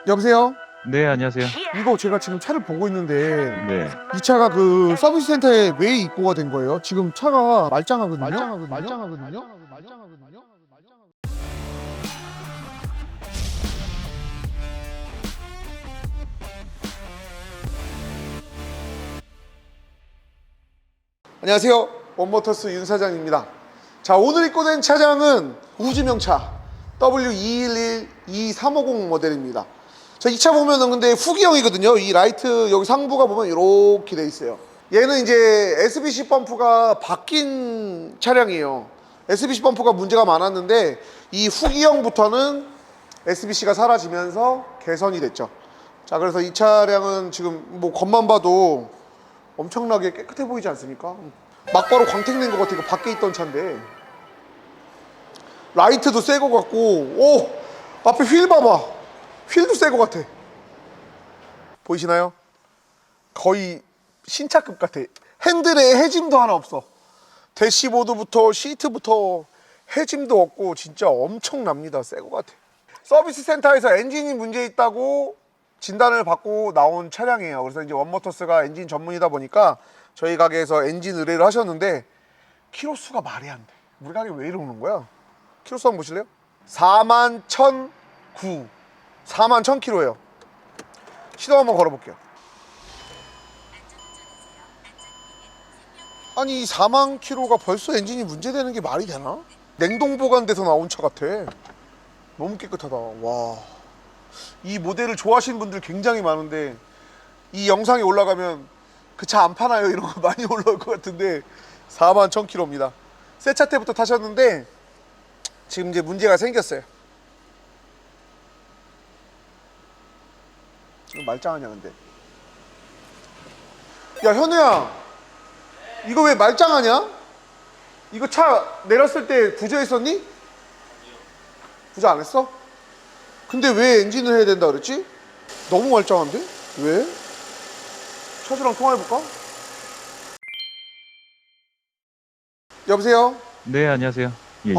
여보세요? 네, 안녕하세요. 이거 제가 지금 차를 보고 있는데 네. 이 차가 그 서비스 센터에 왜 입고가 된 거예요? 지금 차가 말짱하거든요? 말짱하거든요? 안녕하세요. 원모터스 윤 사장입니다. 자, 오늘 입고된 차량은 우주명차 W211-2350 모델입니다. 자, 이 차 보면은 근데 후기형이거든요. 이 라이트 여기 상부가 보면 이렇게 돼 있어요. 얘는 이제 SBC 펌프가 바뀐 차량이에요. SBC 펌프가 문제가 많았는데 이 후기형부터는 SBC가 사라지면서 개선이 됐죠. 자, 그래서 이 차량은 지금 뭐 겉만 봐도 엄청나게 깨끗해 보이지 않습니까? 막바로 광택낸 것 같아. 이거 밖에 있던 차인데 라이트도 새 거 같고, 오! 앞에 휠 봐봐. 휠도 새 거 같아. 보이시나요? 거의 신차급 같아. 핸들에 해짐도 하나 없어. 대시보드부터 시트부터 해짐도 없고 진짜 엄청납니다. 새 거 같아. 서비스 센터에서 엔진이 문제 있다고 진단을 받고 나온 차량이에요. 그래서 이제 원모터스가 엔진 전문이다 보니까 저희 가게에서 엔진 의뢰를 하셨는데 키로수가 말이 안 돼. 우리 가게 왜 이러는 거야? 키로수 한번 보실래요? 41,009 41,000km예요. 시동 한번 걸어볼게요. 아니 이 4만 km가 벌써 엔진이 문제되는 게 말이 되나? 냉동 보관돼서 나온 차 같아. 너무 깨끗하다. 와, 이 모델을 좋아하시는 분들 굉장히 많은데 이 영상이 올라가면 그 차 안 파나요? 이런 거 많이 올라올 것 같은데 41,000km입니다. 새 차 때부터 타셨는데 지금 이제 문제가 생겼어요. 이거 말짱하냐 근데. 야 현우야, 이거 왜 말짱하냐? 이거 차 내렸을 때 구조했었니? 구조 안 했어? 근데 왜 엔진을 해야 된다 그랬지? 너무 말짱한데? 왜? 차주랑 통화해볼까? 여보세요? 네, 안녕하세요. 예, 예.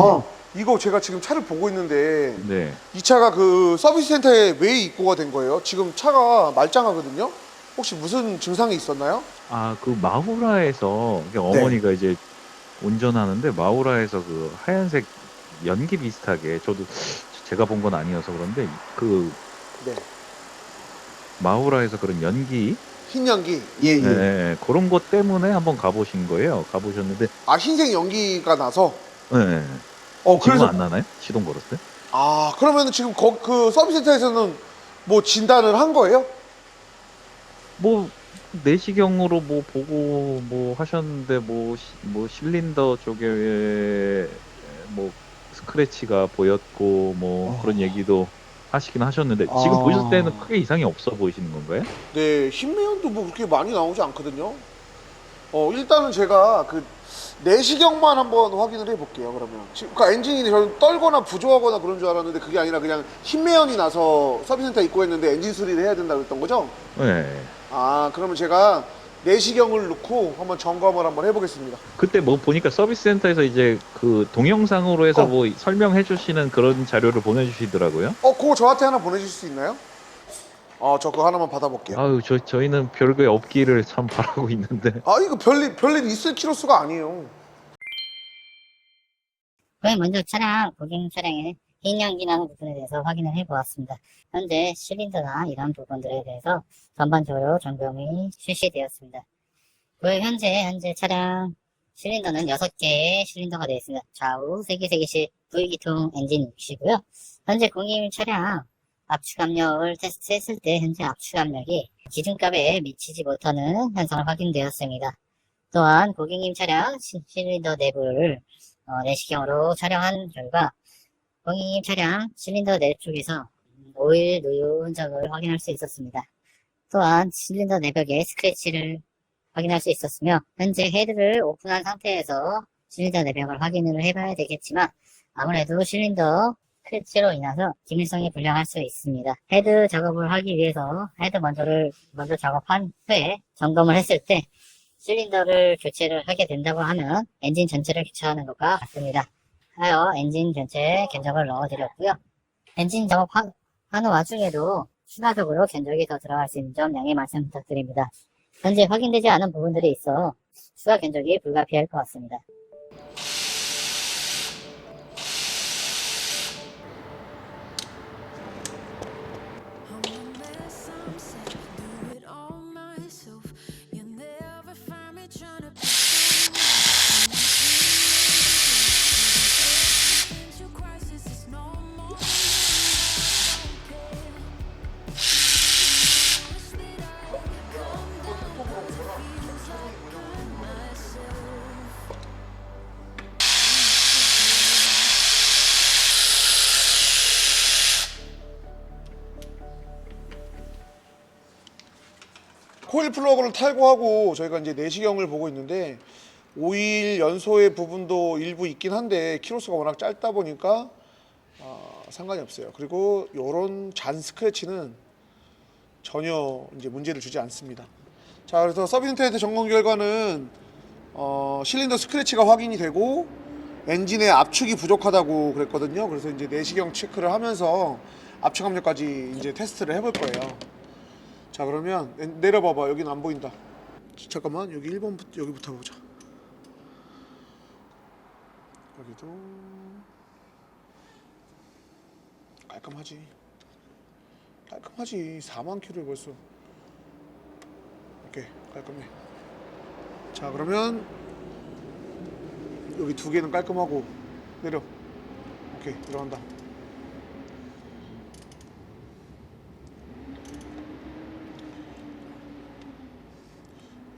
이거 제가 지금 차를 보고 있는데 네. 이 차가 그 서비스 센터에 왜 입고가 된 거예요? 지금 차가 말짱하거든요? 혹시 무슨 증상이 있었나요? 아, 그 마우라에서 이게 어머니가 이제 운전하는데 마우라에서 그 하얀색 연기 비슷하게 저도 제가 본 건 아니어서 그런데 그 네. 마우라에서 그런 연기 흰 연기? 예, 예. 네, 그런 것 때문에 한번 가보신 거예요. 가보셨는데 아, 흰색 연기가 나서? 네. 지금 그래서 안 나나요? 시동 걸었어요? 아, 그러면 지금 그 서비스 센터에서는 뭐 진단을 한 거예요? 뭐 내시경으로 뭐 보고 뭐 하셨는데 뭐 실린더 쪽에 뭐 스크래치가 보였고 뭐 그런 얘기도 하시긴 하셨는데 지금 보셨을 때는 크게 이상이 없어 보이시는 건가요? 네, 흰매연도 뭐 그렇게 많이 나오지 않거든요. 일단은 제가 그 내시경만 한번 확인을 해볼게요. 그러면 지금 그 엔진이 저는 떨거나 부조하거나 그런 줄 알았는데 그게 아니라 그냥 흰매연이 나서 서비스 센터 입고했는데 엔진 수리를 해야 된다 그랬던 거죠? 네. 아, 그러면 제가 내시경을 넣고 한번 점검을 한번 해보겠습니다. 그때 뭐 보니까 서비스 센터에서 이제 그 동영상으로 해서 뭐 설명해 주시는 그런 자료를 보내주시더라고요. 그거 저한테 하나 보내주실 수 있나요? 저 그거 하나만 받아볼게요. 아유, 저희는 별게 없기를 참 바라고 있는데. 아, 이거 별일 있을 키로수가 아니에요. 그럼 먼저 고객님 차량의 흰 연기 나는 부분에 대해서 확인을 해보았습니다. 현재 실린더나 이런 부분들에 대해서 전반적으로 점검이 실시되었습니다. 현재 차량 실린더는 6개의 실린더가 되어 있습니다. 좌우 3개씩 V기통 엔진이시고요. 현재 고객님 차량 압축 압력을 테스트했을 때 현재 압축 압력이 기준값에 미치지 못하는 현상을 확인되었습니다. 또한 고객님 차량 실린더 내부를 내시경으로 촬영한 결과 고객님 차량 실린더 내 쪽에서 오일 누유 흔적을 확인할 수 있었습니다. 또한 실린더 내벽에 스크래치를 확인할 수 있었으며 현재 헤드를 오픈한 상태에서 실린더 내벽을 확인을 해봐야 되겠지만 아무래도 실린더 스크래치로 인해서 기밀성이 불량할 수 있습니다. 헤드 작업을 하기 위해서 헤드 먼저 작업한 후에 점검을 했을 때 실린더를 교체를 하게 된다고 하면 엔진 전체를 교체하는 것과 같습니다. 하여 엔진 전체에 견적을 넣어드렸고요. 엔진 작업하는 와중에도 추가적으로 견적이 더 들어갈 수 있는 점 양해 말씀 부탁드립니다. 현재 확인되지 않은 부분들이 있어 추가 견적이 불가피할 것 같습니다. 코일 플러그를 탈거하고 저희가 이제 내시경을 보고 있는데 오일 연소의 부분도 일부 있긴 한데 키로수가 워낙 짧다 보니까 상관이 없어요. 그리고 이런 잔 스크래치는 전혀 이제 문제를 주지 않습니다. 자, 그래서 서비스 테스트 점검 결과는 실린더 스크래치가 확인이 되고 엔진의 압축이 부족하다고 그랬거든요. 그래서 이제 내시경 체크를 하면서 압축 압력까지 이제 테스트를 해볼 거예요. 자, 그러면 내려봐봐. 여기는 안 보인다. 잠깐만, 여기 1번부터 여기부터 보자. 여기도 깔끔하지. 4만 킬로에 벌써. 오케이, 깔끔해. 자, 그러면 여기 두 개는 깔끔하고 내려. 오케이, 들어간다.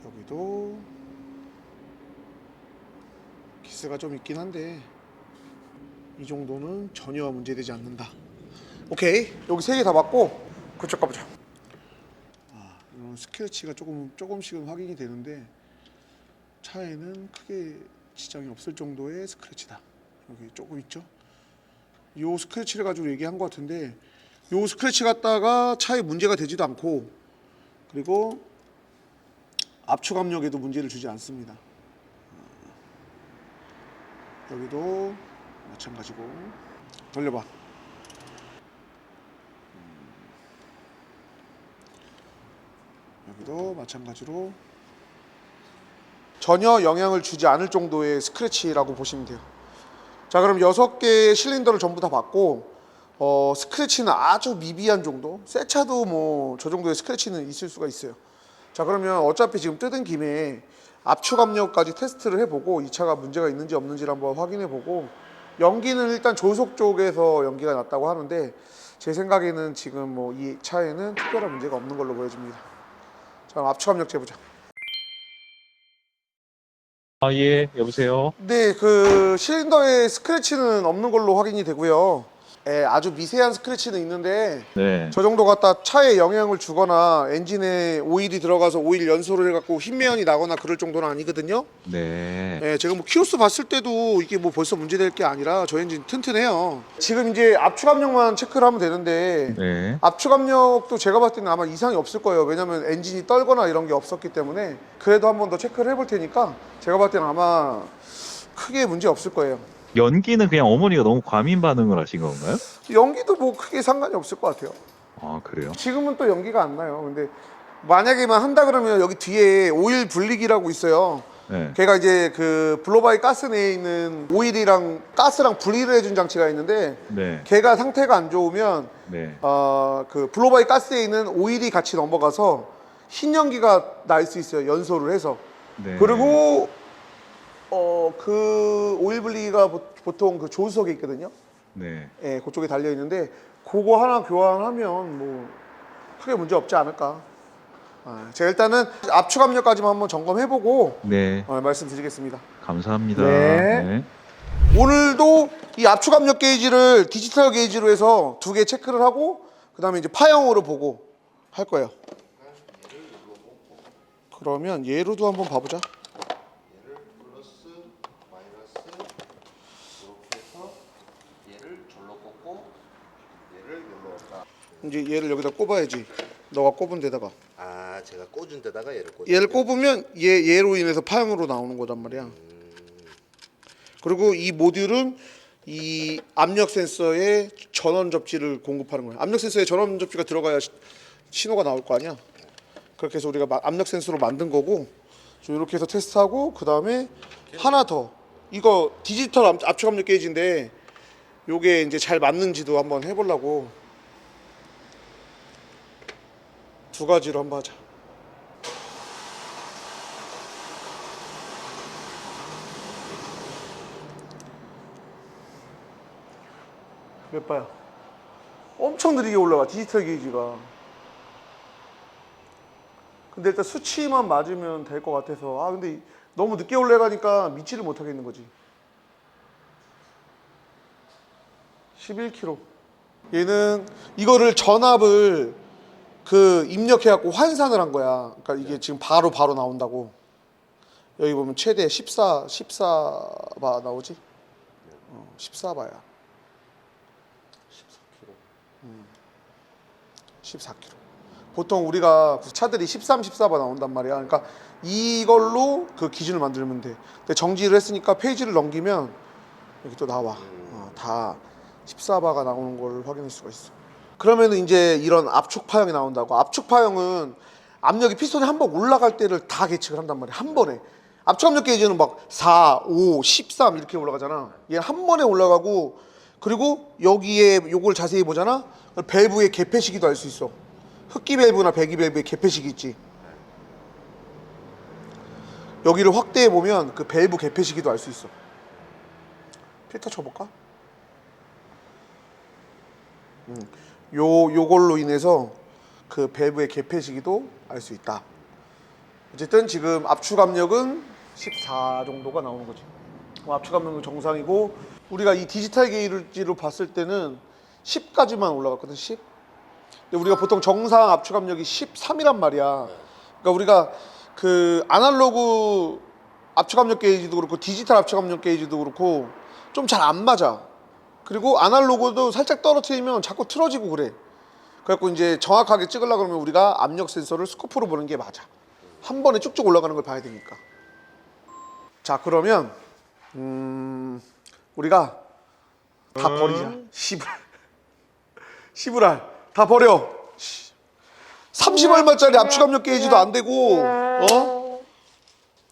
여기도 기스가 좀 있긴 한데 이 정도는 전혀 문제되지 않는다. 오케이, 여기 세 개 다 맞고 그쪽 가보자. 이런 스크래치가 조금씩은 확인이 되는데 차에는 크게 지장이 없을 정도의 스크래치다. 여기 조금 있죠? 요 스크래치를 가지고 얘기한 것 같은데 요 스크래치 갖다가 차에 문제가 되지도 않고 그리고 압축 압력에도 문제를 주지 않습니다. 여기도 마찬가지고 돌려봐. 여기도 마찬가지로 전혀 영향을 주지 않을 정도의 스크래치라고 보시면 돼요. 자, 그럼 6개의 실린더를 전부 다 봤고 스크래치는 아주 미비한 정도, 새 차도 뭐 저 정도의 스크래치는 있을 수가 있어요. 자, 그러면 어차피 지금 뜯은 김에 압축 압력까지 테스트를 해보고 이 차가 문제가 있는지 없는지를 한번 확인해보고 연기는 일단 조속 쪽에서 연기가 났다고 하는데 제 생각에는 지금 뭐 이 차에는 특별한 문제가 없는 걸로 보여집니다. 자, 그럼 압축 압력 재보자. 예, 여보세요. 네, 그 실린더에 스크래치는 없는 걸로 확인이 되고요. 아주 미세한 스크래치는 있는데 네. 저 정도 갖다 차에 영향을 주거나 엔진에 오일이 들어가서 오일 연소를 해갖고 흰매연이 나거나 그럴 정도는 아니거든요. 네. 제가 뭐 키로수 봤을 때도 이게 뭐 벌써 문제될 게 아니라 저 엔진 튼튼해요. 지금 이제 압축 압력만 체크를 하면 되는데 네. 압축 압력도 제가 봤을 때는 아마 이상이 없을 거예요. 왜냐면 엔진이 떨거나 이런 게 없었기 때문에. 그래도 한 번 더 체크를 해볼 테니까 제가 봤을 때는 아마 크게 문제 없을 거예요. 연기는 그냥 어머니가 너무 과민 반응을 하신 건가요? 연기도 뭐 크게 상관이 없을 것 같아요. 아, 그래요? 지금은 또 연기가 안 나요. 근데 만약에만 한다 그러면 여기 뒤에 오일 분리기라고 있어요. 네. 걔가 이제 그 블로바이 가스 내에 있는 오일이랑 가스랑 분리를 해준 장치가 있는데 네. 걔가 상태가 안 좋으면 네. 그 블로바이 가스에 있는 오일이 같이 넘어가서 흰 연기가 날 수 있어요. 연소를 해서. 네. 그리고 그 오일 분리기가 보통 그 조수석에 있거든요. 네. 예, 그쪽에 달려 있는데 그거 하나 교환하면 뭐 크게 문제 없지 않을까. 제가 일단은 압축 압력까지만 한번 점검해보고 네. 말씀드리겠습니다. 감사합니다. 네. 네. 오늘도 이 압축 압력 게이지를 디지털 게이지로 해서 2개 체크를 하고 그 다음에 이제 파형으로 보고 할 거예요. 그러면 얘로도 한번 봐보자. 얘를 플러스 마이너스 이렇게 해서 얘를 절로 꽂고 얘를 여기로 꽂다. 이제 얘를 여기다 꼽아야지. 너가 꼽은 데다가 아, 제가 꽂은 데다가 얘를 꽂. 얘를 꼽으면 얘로 인해서 파형으로 나오는 거란 말이야. 그리고 이 모듈은 이 압력 센서에 전원 접지를 공급하는 거야. 압력 센서에 전원 접지가 들어가야 신호가 나올 거 아니야. 그렇게 해서 우리가 압력 센서로 만든 거고, 이렇게 해서 테스트하고, 그 다음에 하나 더. 이거 디지털 압축 압력 게이지인데 요게 이제 잘 맞는지도 한번 해보려고 두 가지로 한번 하자. 몇 바야? 엄청 느리게 올라가 디지털 게이지가. 근데 일단 수치만 맞으면 될 것 같아서. 아 근데 너무 늦게 올라가니까 믿지를 못하겠는 거지. 11km. 얘는 이거를 전압을 그 입력해갖고 환산을 한 거야. 그러니까 이게 지금 바로 나온다고. 여기 보면 최대 14바 나오지? 14바야. 14km. 보통 우리가 차들이 13, 14바 나온단 말이야. 그러니까 이걸로 그 기준을 만들면 돼. 근데 정지를 했으니까 페이지를 넘기면 여기 또 나와. 다 14바가 나오는 걸 확인할 수가 있어. 그러면은 이제 이런 압축 파형이 나온다고. 압축 파형은 압력이 피스톤이 한 번 올라갈 때를 다 계측을 한단 말이야. 한 번에. 압축 압력 게이지는 막 4, 5, 13 이렇게 올라가잖아. 얘 한 번에 올라가고, 그리고 여기에 요걸 자세히 보잖아. 밸브의 개폐 시기도 알 수 있어. 흡기 밸브나 배기 밸브의 개폐 시기 있지. 여기를 확대해 보면 그 밸브 개폐 시기도 알 수 있어. 필터 쳐볼까? 요걸로 인해서 그 밸브의 개폐 시기도 알 수 있다. 어쨌든 지금 압축 압력은 14 정도가 나오는 거지. 압축 압력은 정상이고, 우리가 이 디지털 게이지로 봤을 때는 10까지만 올라갔거든. 10. 근데 우리가 보통 정상 압축 압력이 13이란 말이야. 그러니까 우리가 그 아날로그 압축 압력 게이지도 그렇고 디지털 압축 압력 게이지도 그렇고 좀 잘 안 맞아. 그리고 아날로그도 살짝 떨어뜨리면 자꾸 틀어지고 그래. 그래갖고 이제 정확하게 찍으려고 그러면 우리가 압력 센서를 스코프로 보는 게 맞아. 한 번에 쭉쭉 올라가는 걸 봐야 되니까. 자, 그러면 우리가 다 버리자. 시브랄 다 버려. 30얼마짜리 압축 압력 게이지도 안 되고,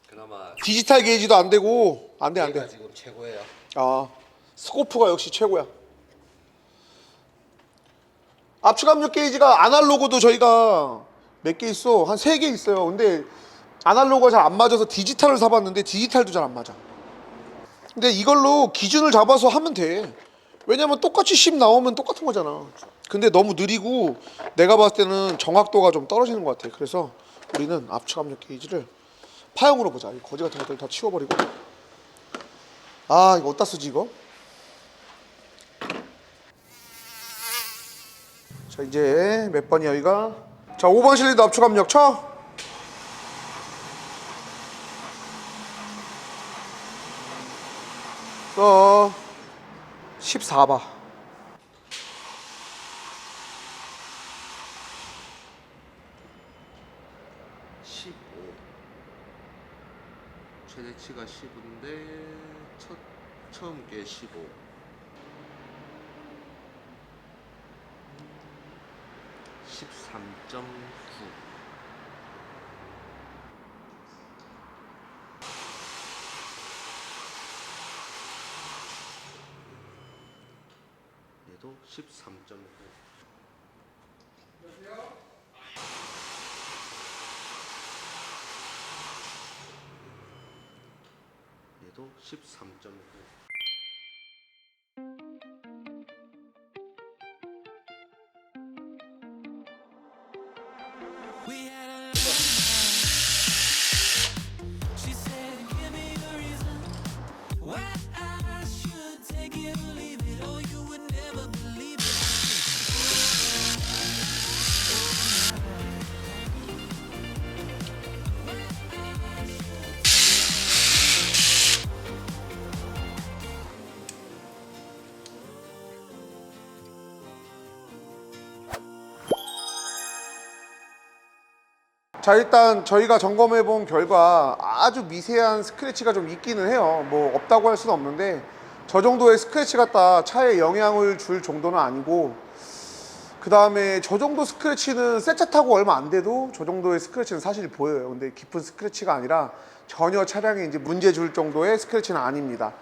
그나마 디지털 게이지도 안 되고, 안 돼. 얘가 지금 최고예요. 아, 스코프가 역시 최고야. 압축 압력 게이지가 아날로그도 저희가 몇 개 있어. 한 3개 있어요. 근데 아날로그가 잘 안 맞아서 디지털을 사봤는데 디지털도 잘 안 맞아. 근데 이걸로 기준을 잡아서 하면 돼. 왜냐면 똑같이 10 나오면 똑같은 거잖아. 근데 너무 느리고 내가 봤을 때는 정확도가 좀 떨어지는 것 같아. 그래서 우리는 압축 압력 게이지를 파형으로 보자. 이 거지 같은 것들 다 치워버리고. 아, 이거 어디다 쓰지 이거? 자, 이제 몇 번이야 여기가? 자, 5번 실리더 압축 압력 쳐. 써. 14바. 15. 최대치가 15인데 처음 게 15. 13.9. 얘도 13.9. 얘도 13.9. She said, give me a reason why I should take it or leave it, or you would never believe it. 자, 일단 저희가 점검해 본 결과 아주 미세한 스크래치가 좀 있기는 해요. 뭐 없다고 할 수는 없는데 저 정도의 스크래치 갖다 차에 영향을 줄 정도는 아니고, 그 다음에 저 정도 스크래치는 새 차 타고 얼마 안 돼도 저 정도의 스크래치는 사실 보여요. 근데 깊은 스크래치가 아니라 전혀 차량에 이제 문제 줄 정도의 스크래치는 아닙니다.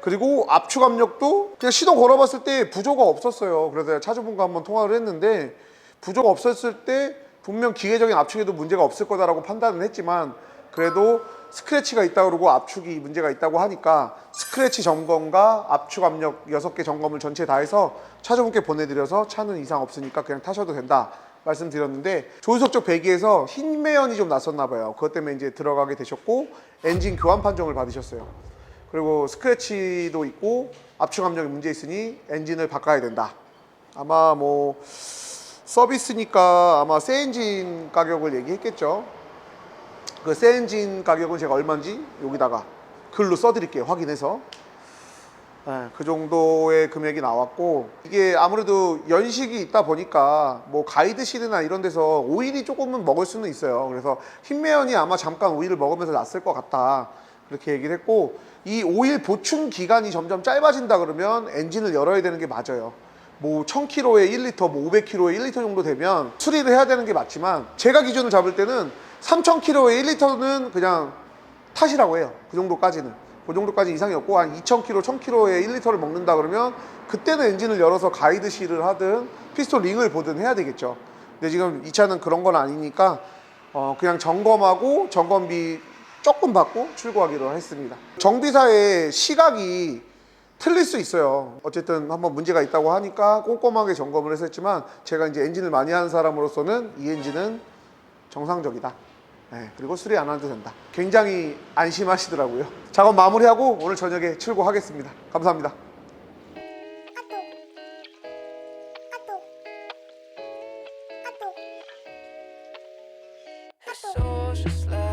그리고 압축 압력도 그냥 시동 걸어봤을 때 부조가 없었어요. 그래서 차주분과 한번 통화를 했는데, 부조가 없었을 때 분명 기계적인 압축에도 문제가 없을 거다라고 판단을 했지만, 그래도 스크래치가 있다 그러고 압축이 문제가 있다고 하니까 스크래치 점검과 압축 압력 6개 점검을 전체 다 해서 차주분께 보내드려서 차는 이상 없으니까 그냥 타셔도 된다 말씀드렸는데, 조수석 쪽 배기에서 흰 매연이 좀 났었나 봐요. 그것 때문에 이제 들어가게 되셨고 엔진 교환 판정을 받으셨어요. 그리고 스크래치도 있고 압축 압력에 문제 있으니 엔진을 바꿔야 된다. 아마 뭐 서비스니까 아마 새 엔진 가격을 얘기했겠죠. 그 새 엔진 가격은 제가 얼마인지 여기다가 글로 써드릴게요. 확인해서. 네, 그 정도의 금액이 나왔고, 이게 아무래도 연식이 있다 보니까 뭐 가이드실이나 이런 데서 오일이 조금은 먹을 수는 있어요. 그래서 흰매연이 아마 잠깐 오일을 먹으면서 났을 것 같다 그렇게 얘기를 했고, 이 오일 보충 기간이 점점 짧아진다 그러면 엔진을 열어야 되는 게 맞아요. 뭐 1000km에 1리터, 뭐 500km에 1리터 정도 되면 수리를 해야 되는 게 맞지만, 제가 기준을 잡을 때는 3000km에 1리터는 그냥 타시라고 해요. 그 정도까지는. 그 정도까지 이상이 없고, 한 2000km, 1000km에 1리터를 먹는다 그러면 그때는 엔진을 열어서 가이드실을 하든 피스톤 링을 보든 해야 되겠죠. 근데 지금 이 차는 그런 건 아니니까 그냥 점검하고 점검비 조금 받고 출고하기로 했습니다. 정비사의 시각이 틀릴 수 있어요. 어쨌든 한번 문제가 있다고 하니까 꼼꼼하게 점검을 했었지만, 제가 이제 엔진을 많이 하는 사람으로서는 이 엔진은 정상적이다. 네, 그리고 수리 안 해도 된다. 굉장히 안심하시더라고요. 작업 마무리하고 오늘 저녁에 출고하겠습니다. 감사합니다. It's all just like